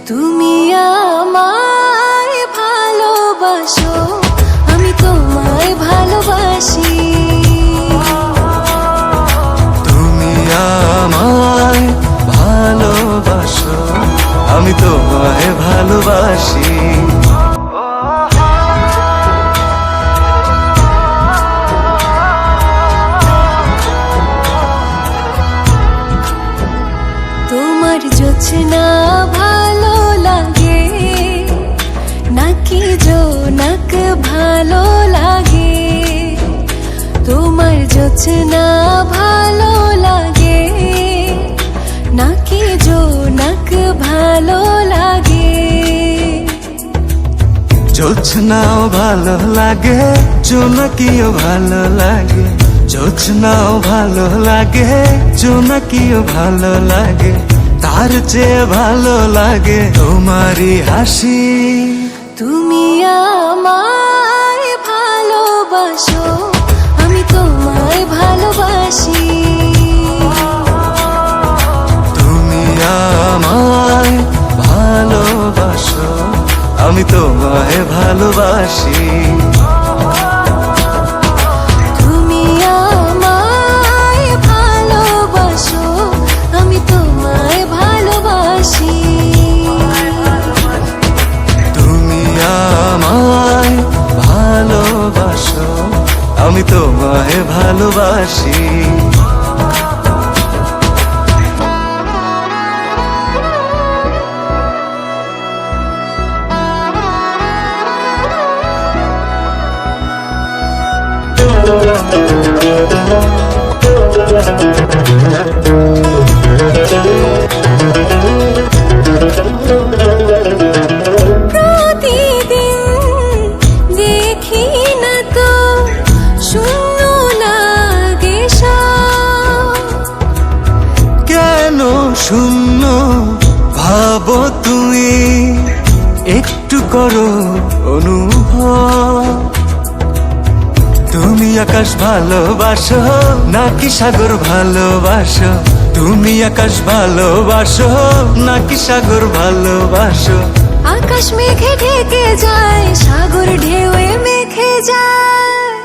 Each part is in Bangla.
তুমি আমায় ভালোবাসো, আমি তোমায় ভালোবাসি। তুমি আমায় ভালোবাসো, আমি তোমায় ভালোবাসি। তোমার জোছনা ভালো লাগে নাকি জোনাক ভালো লাগে? তোমার জোছনা ভালো লাগে নাকি জোনাক ভালো লাগে? জোছনাও ভালো লাগে, জোনাকিও ভালো লাগে। জোছনাও ভালো লাগে, জোনাকিও ভালো লাগে। তার চেয়ে ভালো লাগে তোমারই হাসি। তুমি আমায় ভালোবাসো, আমি তোমায় ভালোবাসি। তুমি আমায় ভালোবাসো, আমি তোমায় ভালোবাসি। তুমি আমায় ভালোবাসো, আমি তোমায় ভালোবাসি। তুমি আমায় ভালোবাসো, আমি তোমায় ভালোবাসি। প্রতিদিন দেখি না তো শূন্য লাগে সব। কেন শূন্য ভাবো তুমি, একটু করো অনুভব। তুমি আকাশ ভালোবাসো নাকি সাগর ভালোবাসো? তুমি আকাশ ভালোবাসো নাকি সাগর ভালোবাসো? আকাশ মেঘে ঢেকে যায়, সাগর ঢেউয়ে মেখে যায়।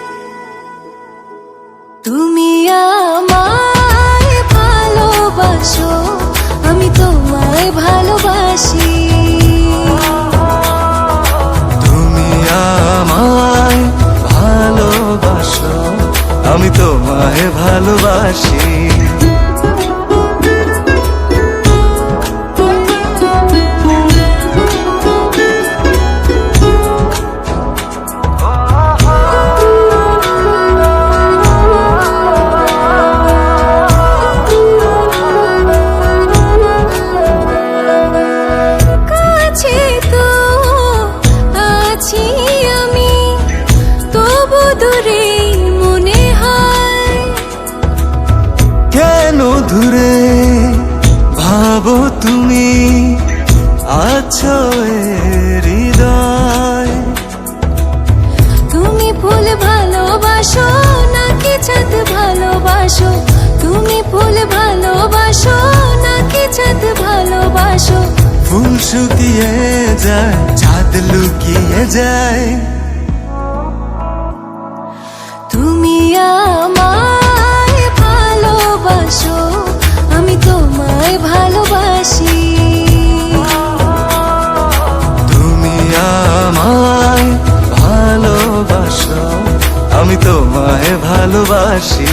তুমি আমায় ভালোবাসো, আমি তোমায় ভালোবাসি। তুমি আমায় ভালোবাসো, আমি তোমায় ভালোবাসি। কাছে তো আছি আমি, তবু দূরে মনে হয়। কেন দূরে ভাবো তুমি, আছো এ হৃদয়। তুমি ফুল ভালোবাসো নাকি চাঁদ ভালোবাসো? তুমি ফুল ভালোবাসো নাকি চাঁদ ভালোবাসো? ফুল শুকিয়ে যায়, চাঁদ লুকিয়ে যায়। তুমি আমায় ভালোবাসো, আমি তোমায় ভালোবাসি। তুমি আমায় ভালোবাসো, আমি তোমায় ভালোবাসি।